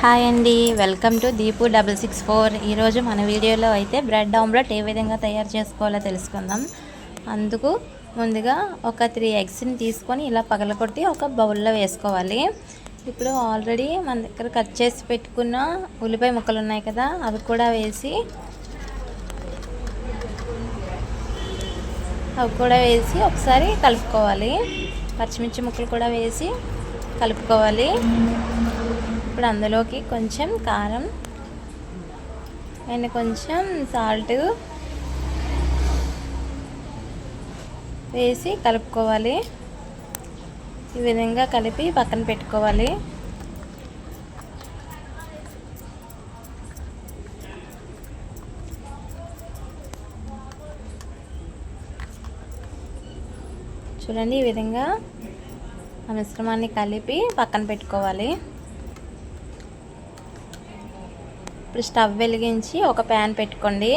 Hi అండి, welcome to Deepu 664. ఈరోజు మన వీడియోలో అయితే బ్రెడ్ ఆమ్లెట్ ఏ విధంగా తయారు చేసుకోవాలో తెలుసుకుందాం. అందుకు ముందుగా ఒక 3 ఎగ్స్ని తీసుకొని ఇలా పగలగొట్టి ఒక బౌల్లో వేసుకోవాలి. ఇప్పుడు ఆల్రెడీ మన దగ్గర కట్ చేసి పెట్టుకున్న ఉల్లిపాయ ముక్కలు ఉన్నాయి కదా, అవి కూడా వేసి ఒకసారి కలుపుకోవాలి. పచ్చిమిర్చి ముక్కలు కూడా వేసి కలుపుకోవాలి. ఇప్పుడు అందులోకి కొంచెం కారం అండ్ కొంచెం సాల్ట్ వేసి కలుపుకోవాలి. ఈ విధంగా కలిపి పక్కన పెట్టుకోవాలి. చూడండి, ఈ విధంగా ఆ మిశ్రమాన్ని కలిపి పక్కన పెట్టుకోవాలి. ఇప్పుడు స్టవ్ వెలిగించి ఒక ప్యాన్ పెట్టుకోండి.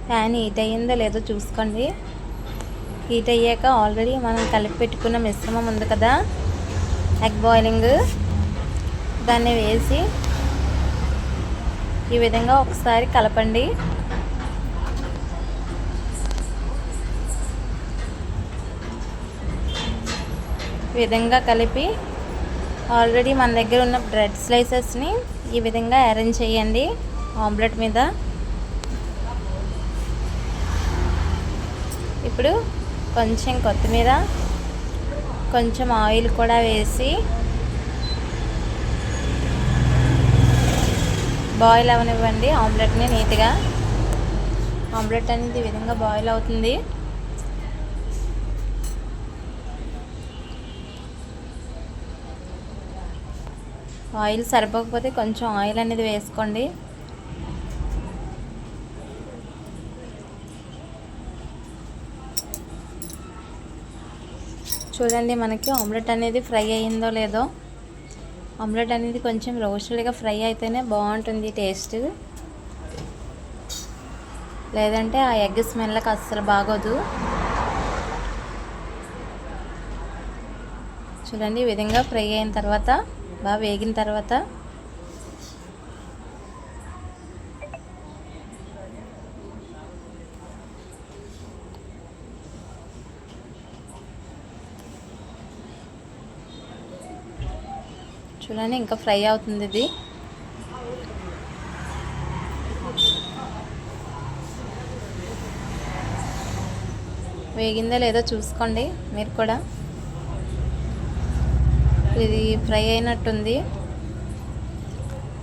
ప్యాన్ హీట్ అయ్యిందో లేదో చూసుకోండి. హీట్ అయ్యాక ఆల్రెడీ మనం కలిపి పెట్టుకున్న మిశ్రమం ఉంది కదా, ఎగ్ బాయిలింగ్, దాన్ని వేసి ఈ విధంగా ఒకసారి కలపండి. ఈ విధంగా కలిపి ఆల్రెడీ మన దగ్గర ఉన్న బ్రెడ్ స్లైసెస్ని ఈ విధంగా అరేంజ్ చేయండి ఆమ్లెట్ మీద. ఇప్పుడు కొంచెం కొత్తిమీర, కొంచెం ఆయిల్ కూడా వేసి బాయిల్ అవనివ్వండి ఆమ్లెట్ని నీట్గా. ఆమ్లెట్ అనేది ఈ విధంగా బాయిల్ అవుతుంది. ఆయిల్ సరిపోకపోతే కొంచెం ఆయిల్ అనేది వేసుకోండి. చూడండి, మనకి ఆమ్లెట్ అనేది ఫ్రై అయ్యిందో లేదో. ఆమ్లెట్ అనేది కొంచెం రోస్టెడ్గా ఫ్రై అయితేనే బాగుంటుంది టేస్ట్, లేదంటే ఆ ఎగ్ స్మెల్కి అస్సలు బాగోదు. చూడండి, ఈ విధంగా ఫ్రై అయిన తర్వాత, బాగా వేగిన తర్వాత చూడండి ఇంకా ఫ్రై అవుతుంది. ఇది వేగిందో లేదో చూసుకోండి మీరు కూడా. ఇది ఫ్రై అయినట్టుంది.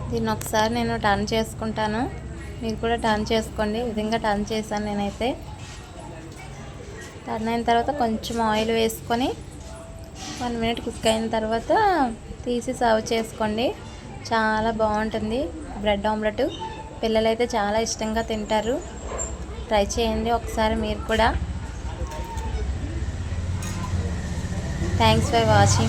దీన్ని ఒకసారి నేను టర్న్ చేసుకుంటాను, మీరు కూడా టర్న్ చేసుకోండి. ఈ విధంగా టర్న్ చేశాను నేనైతే. టర్న్ అయిన తర్వాత కొంచెం ఆయిల్ వేసుకొని 1 మినిట్ కుక్ అయిన తర్వాత తీసి సర్వ్ చేసుకోండి. చాలా బాగుంటుంది బ్రెడ్ ఆమ్లెట్. పిల్లలైతే చాలా ఇష్టంగా తింటారు. ట్రై చేయండి ఒకసారి మీరు కూడా. Thanks for watching.